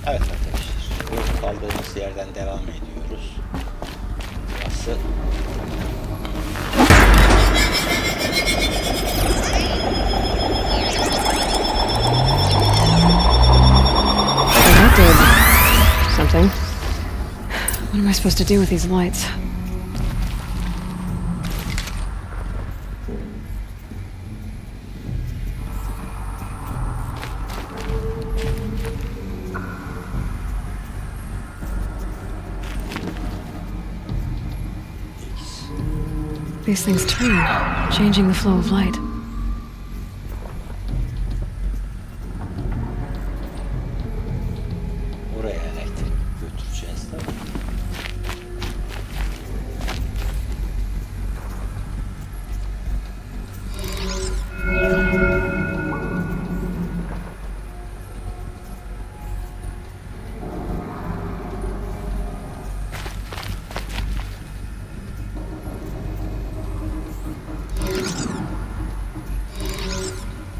Evet arkadaşlar, kaldığımız yerden devam ediyoruz. Burası that did something. What am I supposed to do with these lights? These things turn, changing the flow of light. oraya elektrik götüreceğiz tabii.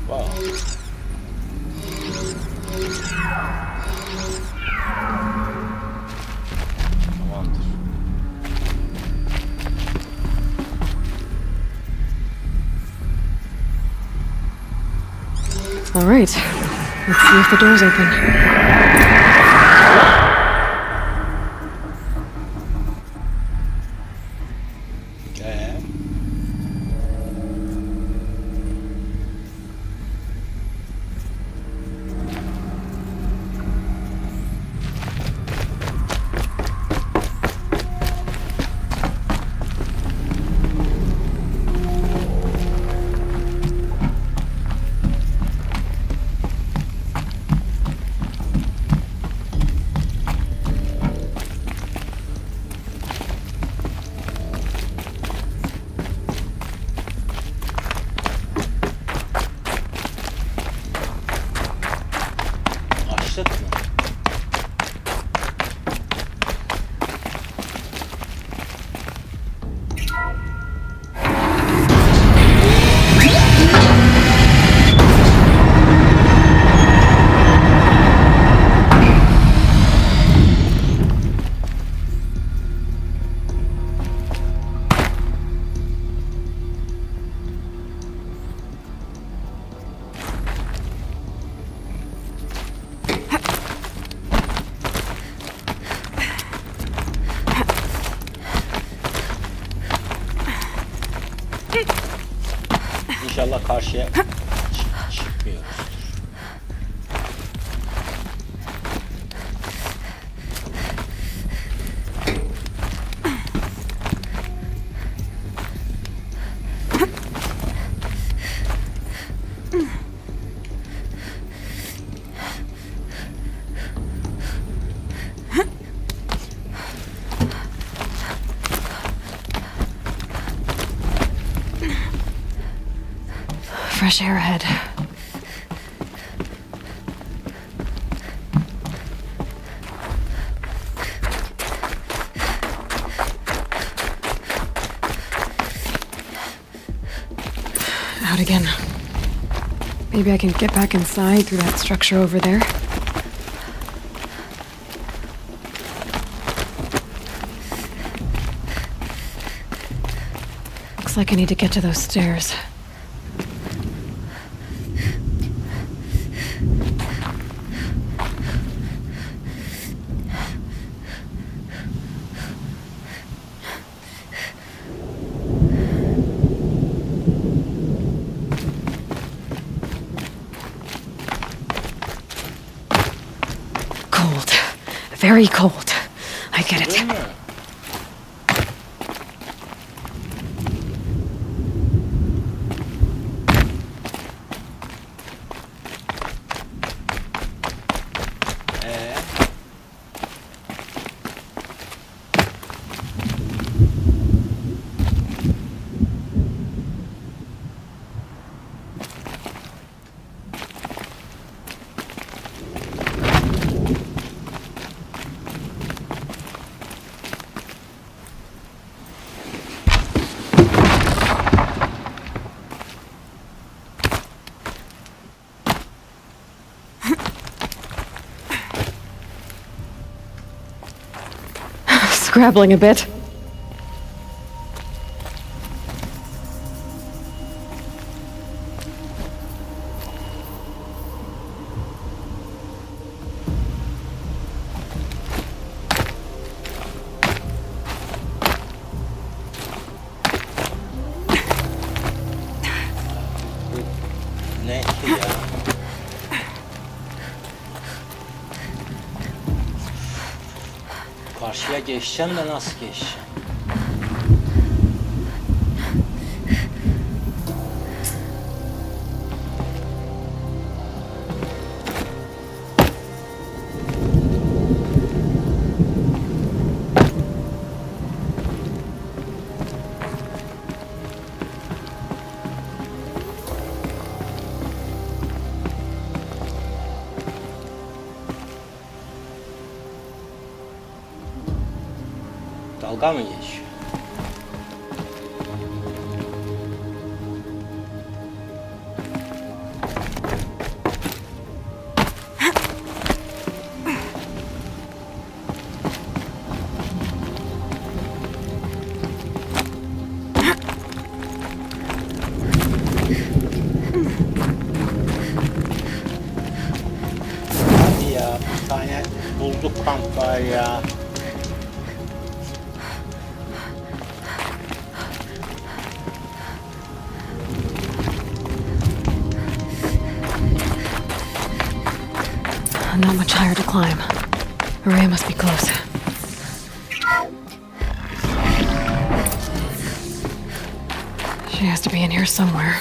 Wow. Tamamdır. All right, let's see if the door's open. Ee, Açtık mı? İnşallah karşıya çıkmıyoruzdur. Fresh air ahead. Out again. Maybe I can get back inside through that structure over there. Looks like I need to get to those stairs. Cold. Very cold. I get it. Değil mi? scrabbling a bit. Ne ki ya? Karşıya geçeceğim de nasıl geçeceğim? Dalga mı geçiyor? Hadi ya, bir tane bulduk kamplar ya. Not much higher to climb. Maria must be close. She has to be in here somewhere.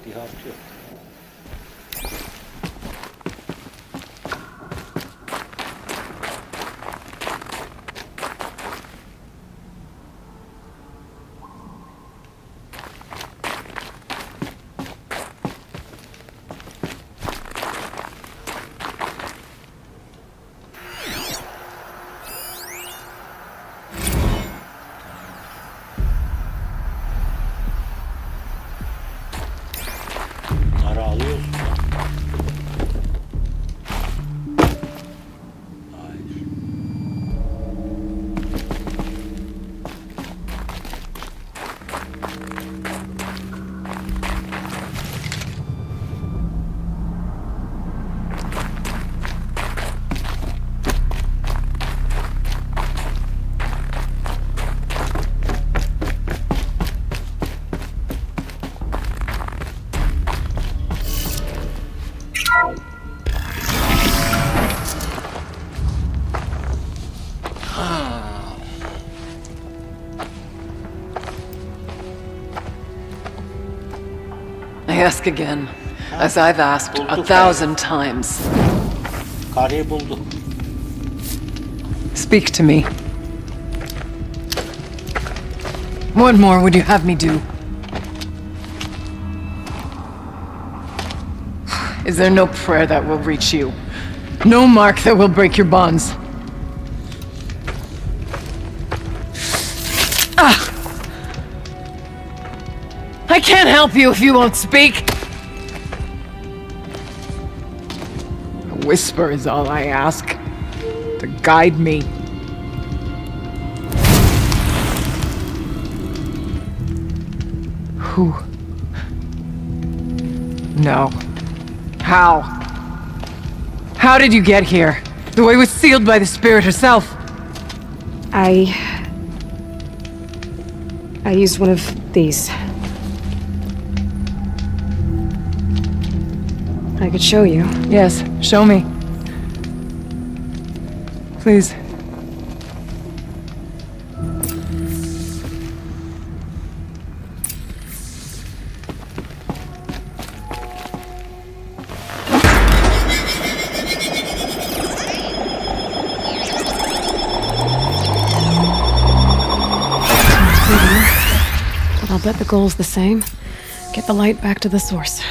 Bir harf yok. Alıyorsun. Hayır. I ask again, as I've asked 1,000 times. Karıyı bulduk. Speak to me. What more would you have me do? Is there no prayer that will reach you? No mark that will break your bonds? Ah! I can't help you if you won't speak! A whisper is all I ask, to guide me. Who? No. How? How did you get here? The way was sealed by the spirit herself. I used one of these. I could show you. Yes, show me. Please. But I'll bet the goal's the same. Get the light back to the source.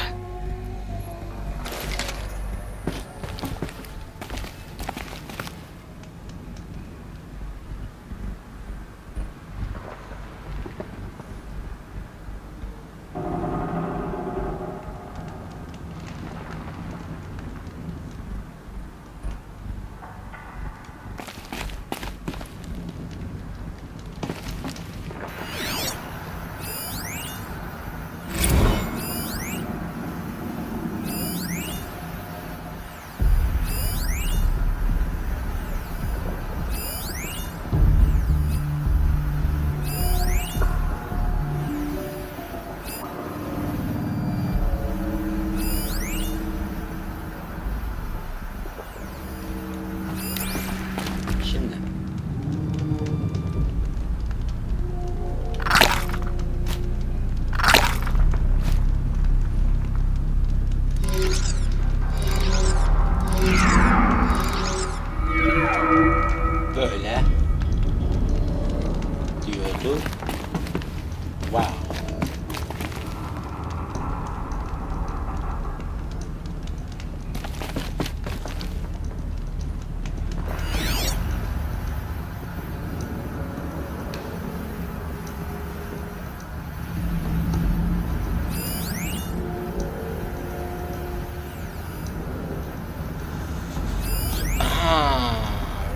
oldu. Wow.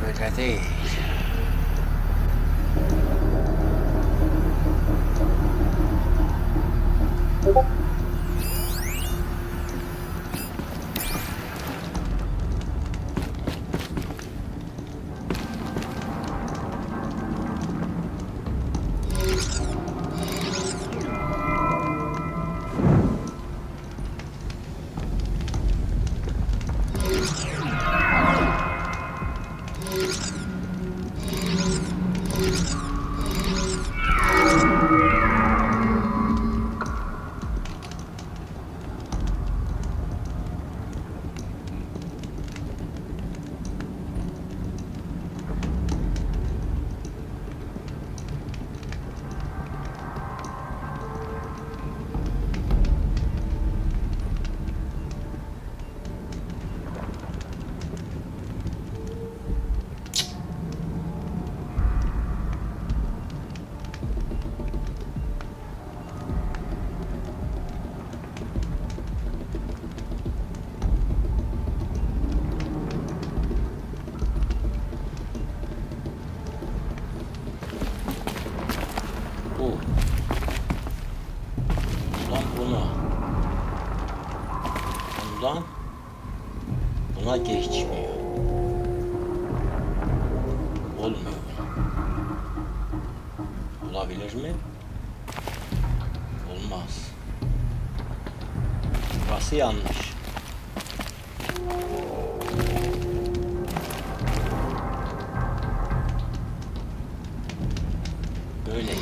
Öyle değil. Bundan buna geçmiyor. Olmuyor. Olabilir mi? Olmaz. Burası yanlış. Böyle.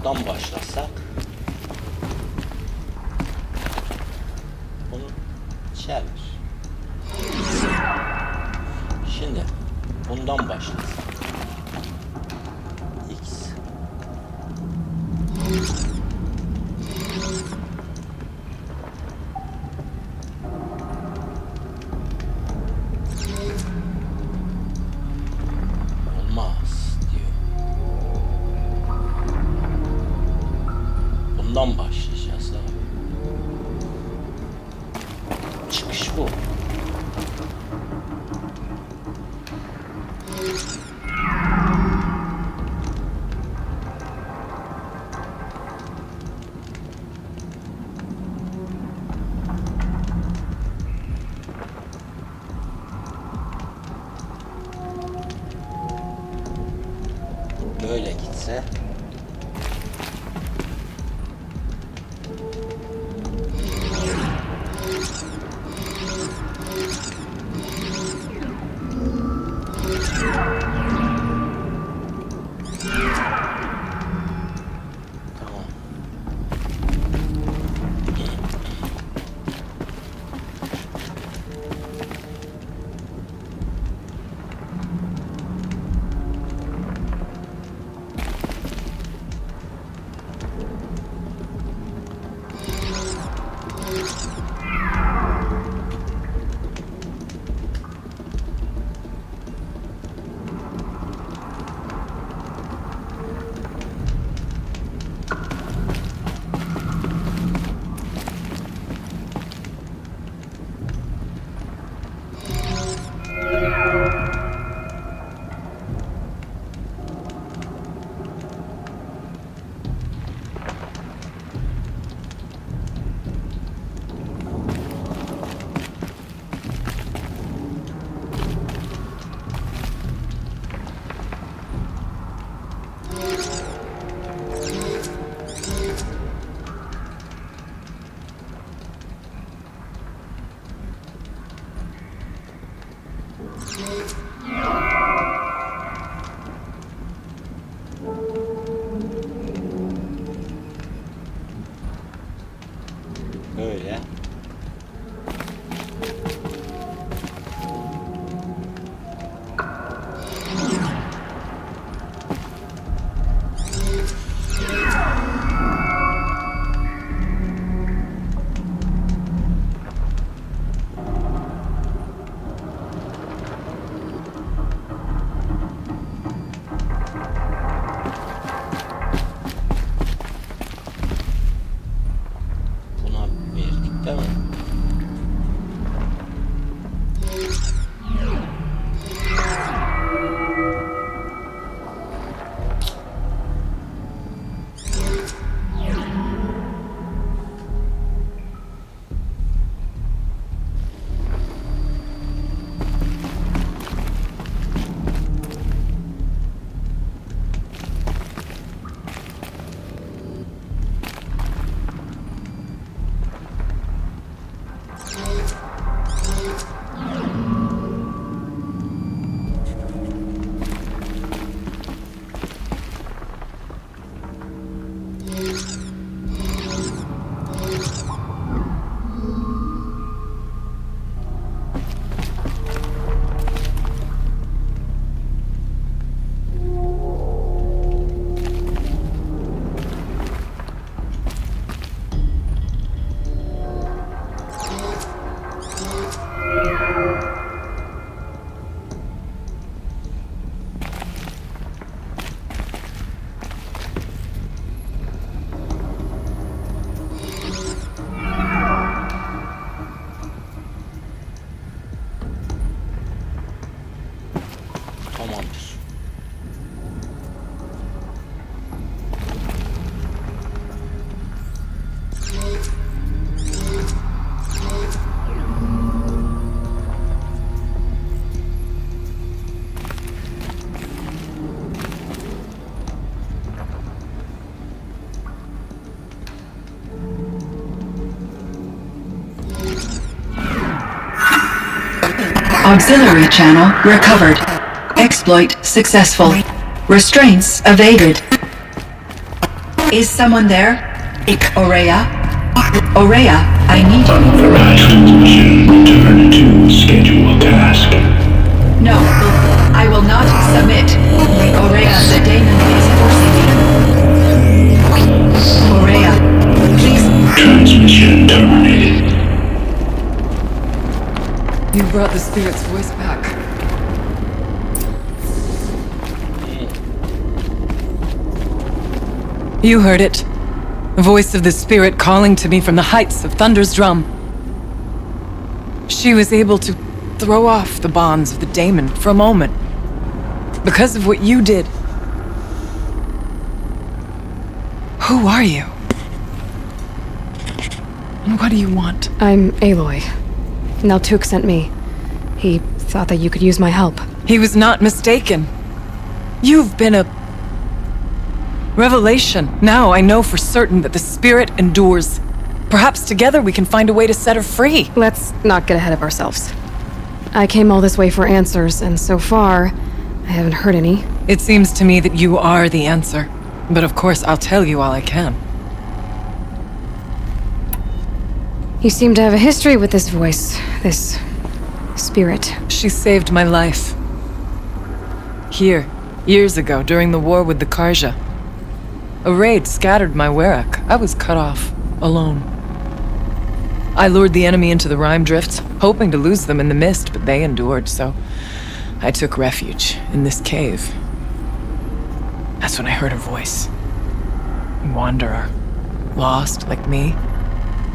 Buradan başlasak bunu çevir. Şimdi bundan başlasak X olmaz diyor. Bundan başlayacağız abi. Çıkış bu. Böyle gitse Böyle. Buna verdik değil mi? Tamamdır. Auxiliary channel recovered. Exploit successful. Restraints evaded. Is someone there? Ortaya? Ortaya, I need you. Unauthorized transmission. Return to scheduled task. No, I will not submit. Ortaya, the daemon is forcing me. Ortaya, please. Transmission terminated. You brought the spirit's voice back. You heard it. The voice of the spirit calling to me from the heights of Thunder's drum. She was able to throw off the bonds of the daemon for a moment. Because of what you did. Who are you? And what do you want? I'm Aloy. Naltuk sent me. He thought that you could use my help. He was not mistaken. You've been a revelation. Now I know for certain that the spirit endures. Perhaps together we can find a way to set her free. Let's not get ahead of ourselves. I came all this way for answers, and so far, I haven't heard any. It seems to me that you are the answer. But of course, I'll tell you all I can. You seem to have a history with this voice, this spirit. She saved my life. Here, years ago, during the war with the Karja. A raid scattered my Werak. I was cut off, alone. I lured the enemy into the Rime Drifts, hoping to lose them in the mist, but they endured, so I took refuge in this cave. That's when I heard her voice. A wanderer, lost like me.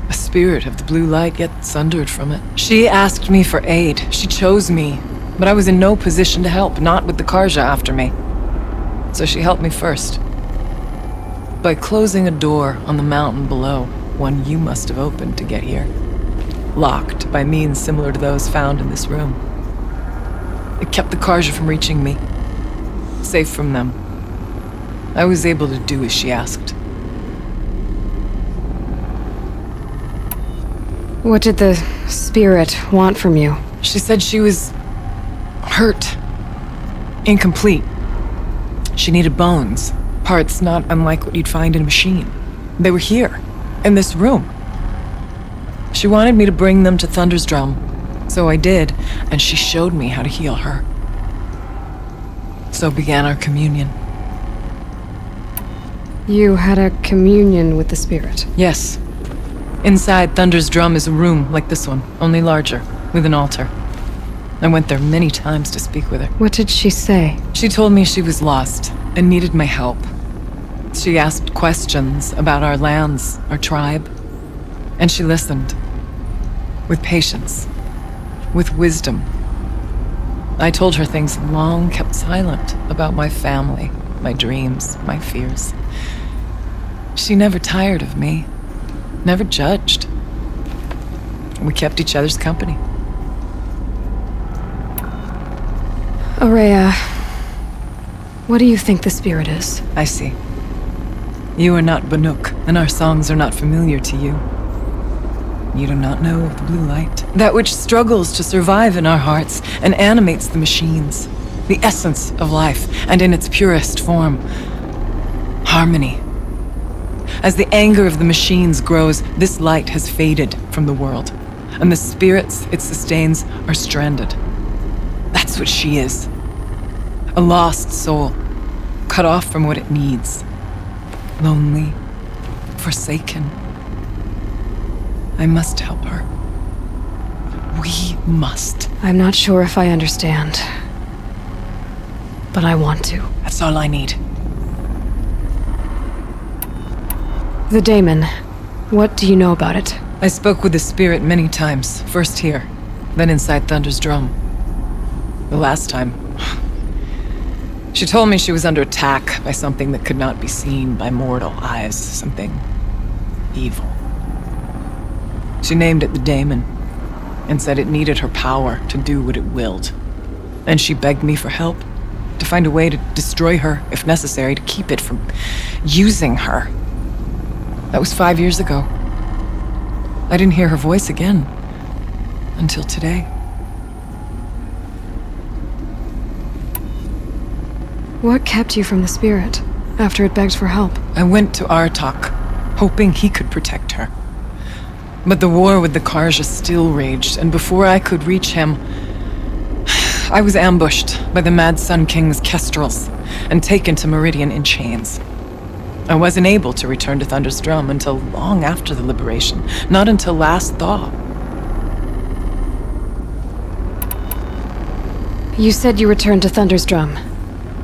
A spirit of the blue light, yet sundered from it. She asked me for aid. She chose me. But I was in no position to help, not with the Karja after me. So she helped me first. By closing a door on the mountain below, one you must have opened to get here. Locked by means similar to those found in this room. It kept the Karja from reaching me. Safe from them. I was able to do as she asked. What did the spirit want from you? She said she was hurt. Incomplete. She needed bones. Parts not unlike what you'd find in a machine. They were here, in this room. She wanted me to bring them to Thunder's drum. So I did, and she showed me how to heal her. So began our communion. You had a communion with the spirit. Yes. Inside Thunder's drum is a room like this one, only larger, with an altar. I went there many times to speak with her. What did she say? She told me she was lost and needed my help. She asked questions about our lands, our tribe, and she listened. With patience. With wisdom. I told her things long kept silent about my family, my dreams, my fears. She never tired of me, never judged. We kept each other's company. Aurea, what do you think the spirit is? I see. You are not Banuk, and our songs are not familiar to you. You do not know of the blue light, that which struggles to survive in our hearts and animates the machines, the essence of life, and in its purest form, harmony. As the anger of the machines grows, this light has faded from the world, and the spirits it sustains are stranded. That's what she is. A lost soul, cut off from what it needs. Lonely, forsaken. I must help her. We must. I'm not sure if I understand, but I want to. That's all I need. The daemon, what do you know about it? I spoke with the spirit many times, first here, then inside Thunder's drum. The last time, she told me she was under attack by something that could not be seen by mortal eyes, something evil. She named it the daemon, and said it needed her power to do what it willed. And she begged me for help, to find a way to destroy her, if necessary, to keep it from using her. That was 5 years ago. I didn't hear her voice again, until today. What kept you from the spirit after it begged for help? I went to Artak, hoping he could protect her. But the war with the Karja still raged, and before I could reach him, I was ambushed by the Mad Sun King's kestrels and taken to Meridian in chains. I wasn't able to return to Thunder's drum until long after the liberation, not until last thaw. You said you returned to Thunder's drum.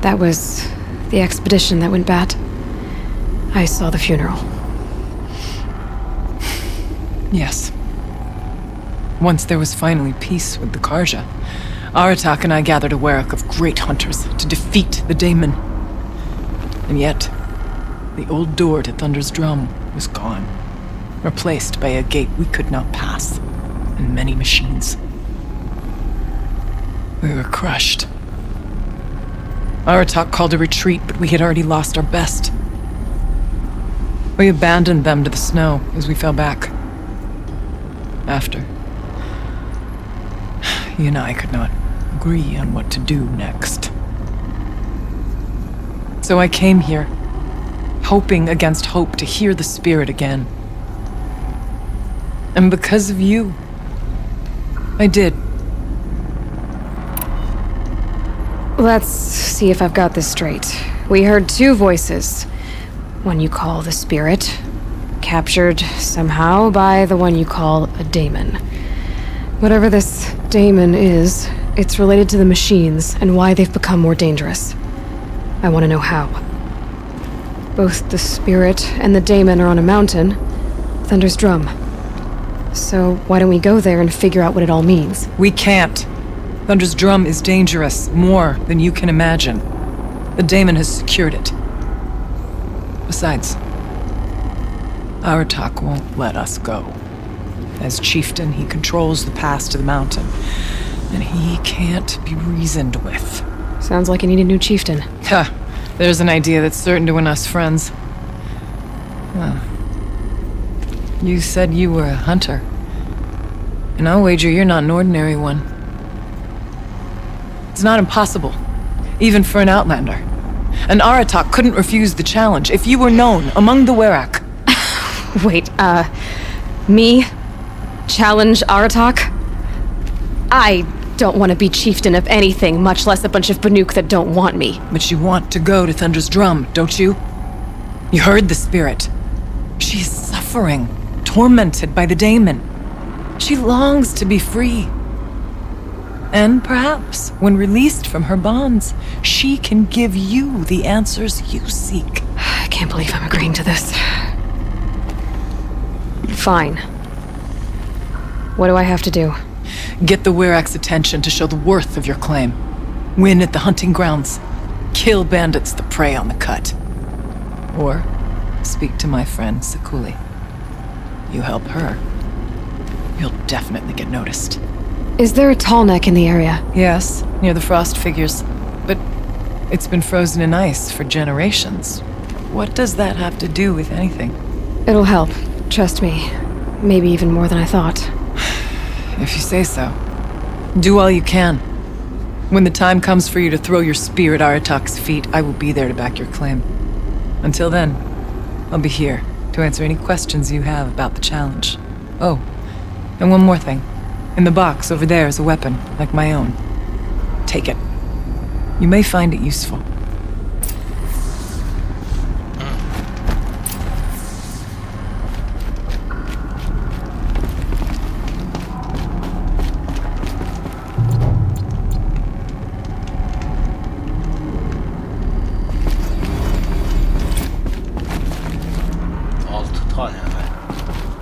That was the expedition that went bad. I saw the funeral. Yes. Once there was finally peace with the Karja, Aratak and I gathered a werak of great hunters to defeat the daemon. And yet, the old door to Thunder's drum was gone, replaced by a gate we could not pass, and many machines. We were crushed. Aratak called a retreat, but we had already lost our best. We abandoned them to the snow as we fell back. After, he and I could not agree on what to do next. So I came here, hoping against hope to hear the spirit again. And because of you, I did. Let's see if I've got this straight. We heard two voices. One you call the spirit, captured somehow by the one you call a daemon. Whatever this daemon is, it's related to the machines and why they've become more dangerous. I want to know how. Both the spirit and the daemon are on a mountain, Thunder's drum. So why don't we go there and figure out what it all means? We can't. Thunder's drum is dangerous, more than you can imagine. The daemon has secured it. Besides, Aratak won't let us go. As chieftain, he controls the pass to the mountain, and he can't be reasoned with. Sounds like you need a new chieftain. Ha! There's an idea that's certain to win us friends. You said you were a hunter, and I'll wager you're not an ordinary one. It's not impossible, even for an outlander. An Aratak couldn't refuse the challenge if you were known among the Werak. Wait, me? Challenge Aratak? I don't want to be chieftain of anything, much less a bunch of Banuk that don't want me. But you want to go to Thunder's Drum, don't you? You heard the spirit. She is suffering, tormented by the daemon. She longs to be free. And perhaps, when released from her bonds, she can give you the answers you seek. I can't believe I'm agreeing to this. Fine. What do I have to do? Get the Werak's attention to show the worth of your claim. Win at the hunting grounds. Kill bandits that prey on the cut. Or speak to my friend Sakuli. You help her, you'll definitely get noticed. Is there a tall neck in the area? Yes, near the frost figures. But it's been frozen in ice for generations. What does that have to do with anything? It'll help. Trust me. Maybe even more than I thought. If you say so. Do all you can. When the time comes for you to throw your spear at Aratak's feet, I will be there to back your claim. Until then, I'll be here to answer any questions you have about the challenge. Oh, and one more thing. In the box over there is a weapon, like my own. Take it. You may find it useful.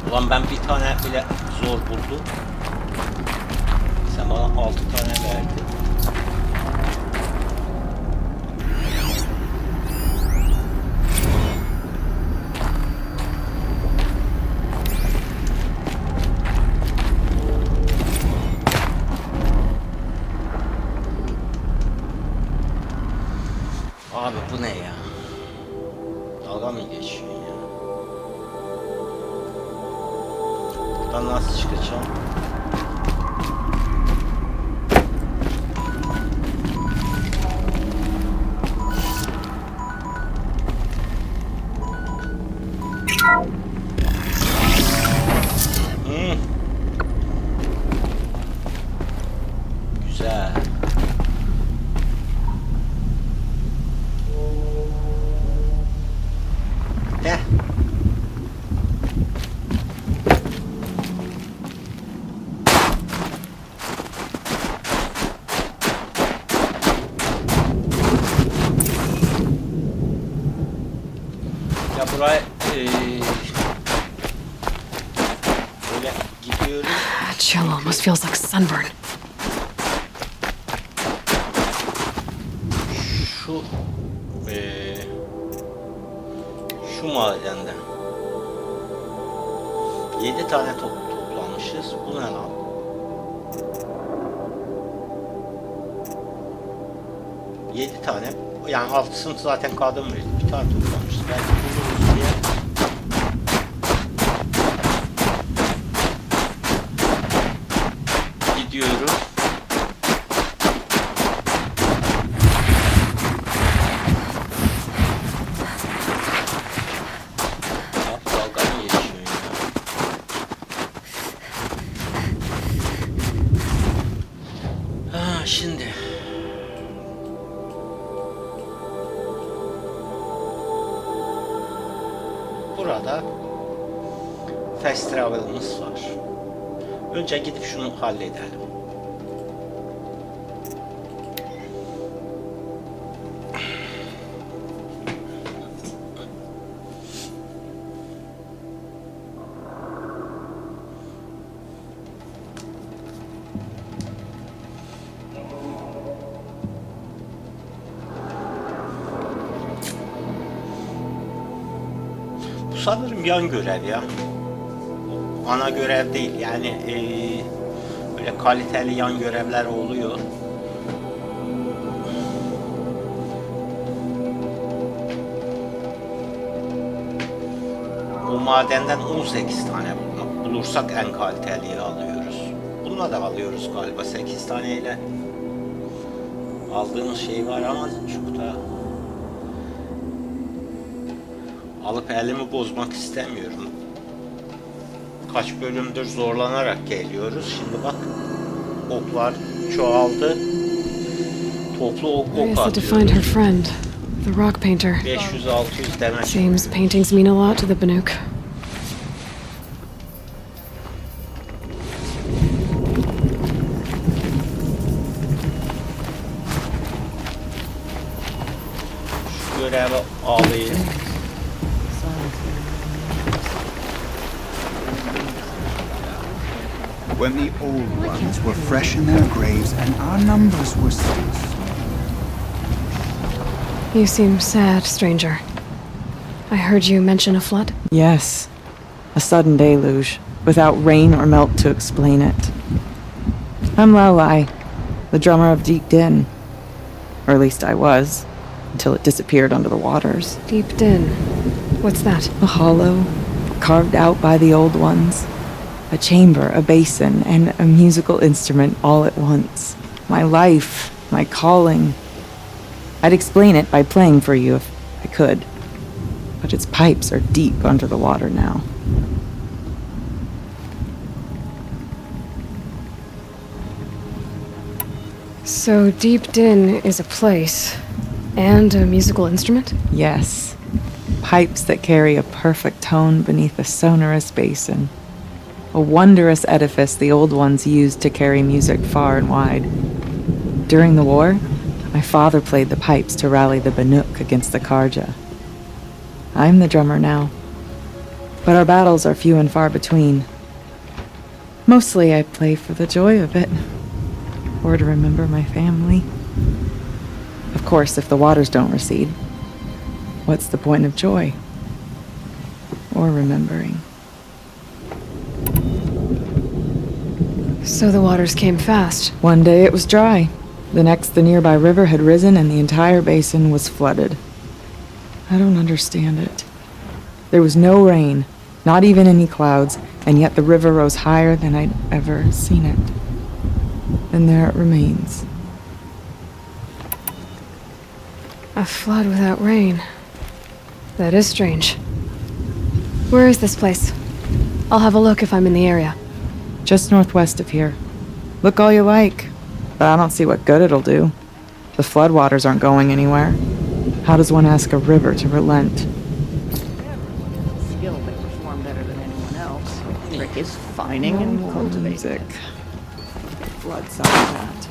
Ulan ben bir tane bile zor buldum. Sen bana 6 tane verdin. Abi bu ne ya? Dalga mı geçiyorsun ya? Buradan nasıl çıkacağım? Güzel. Ne? Ya buraya böyle gidiyoruz. Chill almost feels like sunburn. Şu madende 7 tane toplamışız. Bu ne lan? Yedi tane. Yani altısını zaten kadın verdi. Bir tane toplamışız. Belki buluruz diye. Gidiyoruz. Şimdi burada fast travel'ımız var. Önce gidip şunu halledelim. Sanırım yan görev ya. Ana görev değil. Yani böyle kaliteli yan görevler oluyor. Bu madenden 18 tane bulursak en kaliteliyi alıyoruz. Bununla da alıyoruz galiba 8 taneyle. Aldığımız şey var ama çok da alıp elimi bozmak istemiyorum. Kaç bölümdür zorlanarak geliyoruz. Şimdi bak, oklar çoğaldı. Toplu ok Maria said to find her atıyoruz. friend, the rock painter. 500-600 demek. Seems paintings mean a lot to the Banuk. Şu görevi alayım. When the old ones were fresh in their graves and our numbers were scarce. You seem sad, stranger. I heard you mention a flood. Yes. A sudden deluge, without rain or melt to explain it. I'm Lalai, the drummer of Deep Din. Or at least I was, until it disappeared under the waters. Deep Din. What's that? A hollow, carved out by the old ones. A chamber, a basin, and a musical instrument all at once. My life, my calling. I'd explain it by playing for you if I could. But its pipes are deep under the water now. So Deep Din is a place and a musical instrument? Yes. Pipes that carry a perfect tone beneath a sonorous basin. A wondrous edifice the old ones used to carry music far and wide. During the war, my father played the pipes to rally the Banuk against the Karja. I'm the drummer now, but our battles are few and far between. Mostly I play for the joy of it, or to remember my family. Of course, if the waters don't recede, what's the point of joy? Or remembering? So the waters came fast. One day it was dry. The next, the nearby river had risen and the entire basin was flooded. I don't understand it. There was no rain, not even any clouds, and yet the river rose higher than I'd ever seen it. And there it remains. A flood without rain. That is strange. Where is this place? I'll have a look if I'm in the area. Just northwest of here. Look all you like, but I don't see what good it'll do. The floodwaters aren't going anywhere. How does one ask a river to relent? Skill they perform better than anyone else. The trick is finding and cultivating Music. it. Blood sounds that.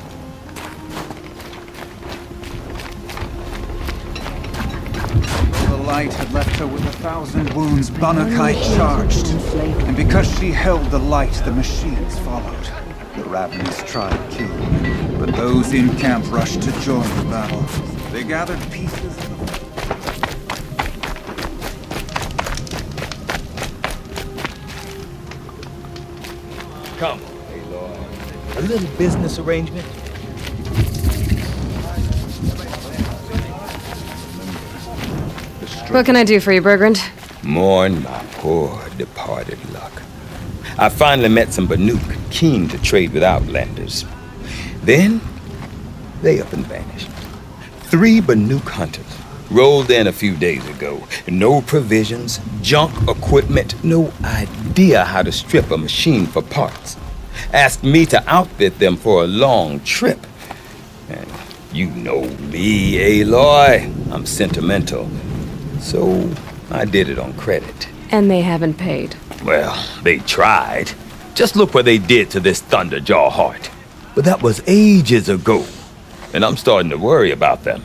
The light had left her with 1,000 wounds. Banukite charged, and because she held the light, the machines followed. The ravenous tribe killed, but those in camp rushed to join the battle. They gathered pieces of the... Come, Aloy. A little business arrangement? What can I do for you, Bergrand? Mourn my poor departed luck. I finally met some Banuk keen to trade with outlanders. Then, they up and vanished. 3 Banuk hunters rolled in a few days ago. No provisions, junk equipment, no idea how to strip a machine for parts. Asked me to outfit them for a long trip. And you know me, Aloy. I'm sentimental. So I did it on credit. And they haven't paid. Well, they tried. Just look what they did to this Thunderjaw heart. But that was ages ago. And I'm starting to worry about them.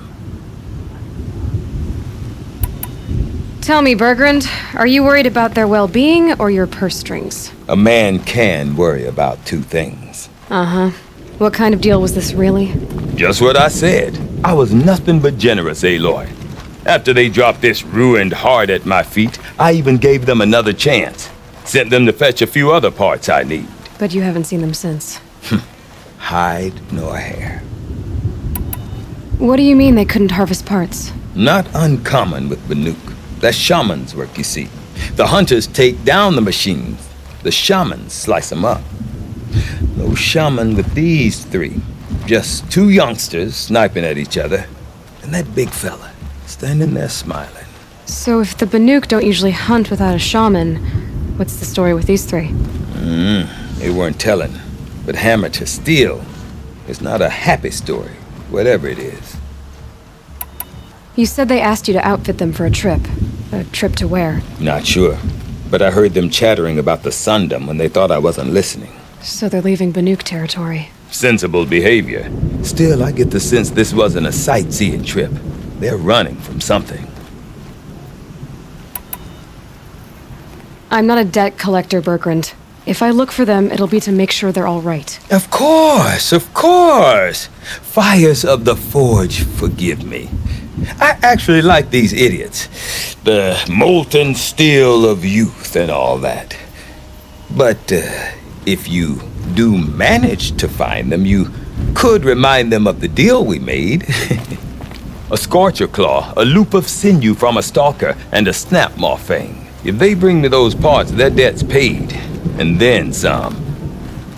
Tell me, Bergrand, are you worried about their well-being or your purse strings? A man can worry about 2 things. Uh-huh. What kind of deal was this, really? Just what I said. I was nothing but generous, Aloy. After they dropped this ruined heart at my feet, I even gave them another chance. Sent them to fetch a few other parts I need. But you haven't seen them since. Hide nor hair. What do you mean they couldn't harvest parts? Not uncommon with Banuk. That's shaman's work, you see. The hunters take down the machines. The shamans slice them up. No shaman with these 3. Just two youngsters sniping at each other, and that big fella standing there smiling. So if the Banuk don't usually hunt without a shaman, what's the story with these three? They weren't telling, but hammer to steel is not a happy story, whatever it is. You said they asked you to outfit them for a trip. A trip to where? Not sure, but I heard them chattering about the Sundom when they thought I wasn't listening. So they're leaving Banuk territory. Sensible behavior. Still, I get the sense this wasn't a sightseeing trip. They're running from something. I'm not a debt collector, Bergrand. If I look for them, it'll be to make sure they're all right. Of course, of course. Fires of the Forge, forgive me. I actually like these idiots. The molten steel of youth and all that. But if you do manage to find them, you could remind them of the deal we made. A scorcher claw, a loop of sinew from a stalker, and a snap maw fang. If they bring me those parts, their debt's paid. And then some.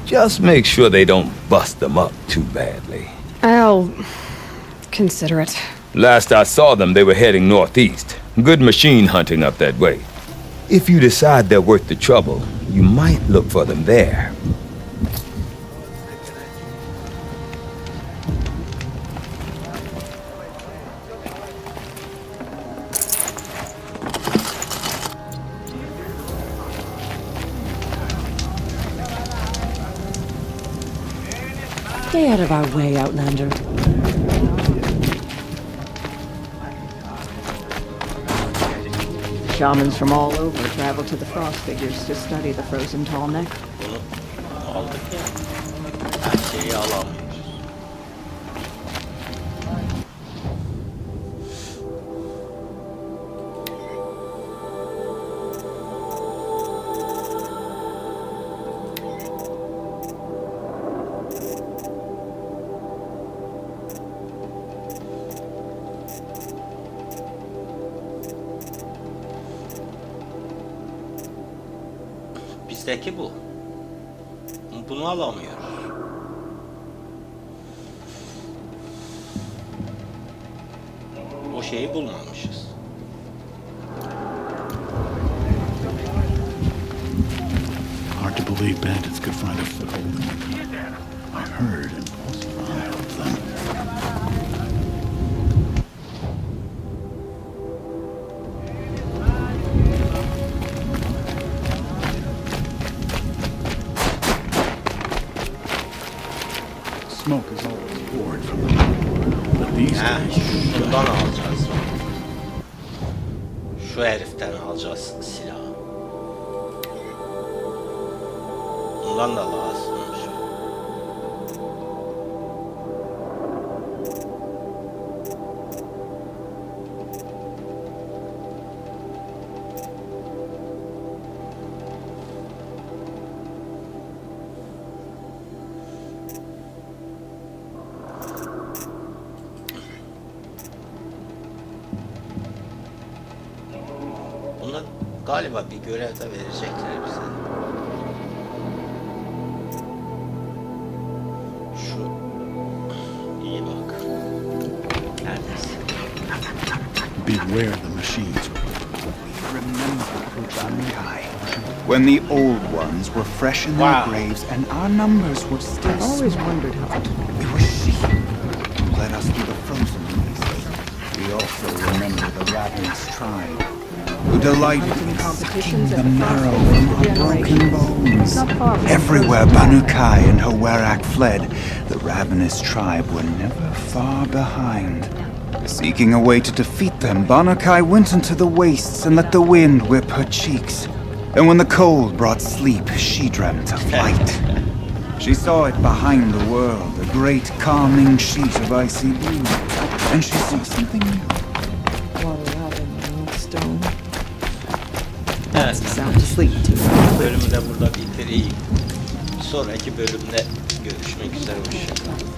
Just make sure they don't bust them up too badly. I'll consider it. Last I saw them, they were heading northeast. Good machine hunting up that way. If you decide they're worth the trouble, you might look for them there. Stay out of our way, Outlander. Shamans from all over travel to the frost figures to study the frozen tall neck. Bunu aldık ya. Her şeyi alamıyoruz. Bizdeki bu. Bunu alamıyoruz. O şeyi bulmamışız. Hard to believe bandits could find a foothold. I heard impulsive eye of them. Smoke is always poured from the mountain, but these days, Şundan alacağız. Şu heriften alacağız silahı. Bundan da lazımmış. Bunlar galiba bir görevde verecekler bize. Şu iyi bak. Neredesin? beware the machines. Remember Banukai, when the old ones were fresh in their graves and our numbers were still I've always small. wondered how it It was she who led us through the frozen wastes. We also remember the ravenous tribe, who delighted in sucking the marrow from our broken bones. Everywhere Banukai and her Werak fled, the ravenous tribe were never far behind. Seeking a way to defeat them, Banukai went into the wastes and let the wind whip her cheeks. And when the cold brought sleep, she dreamt of light. She saw it behind the world, a great calming sheet of icy blue. And she saw something new. water out in the old stone. Evet. Sound asleep too. Bölümü de burada bitireyim. Sonraki bölümde görüşmek üzere. Hoşçakalın.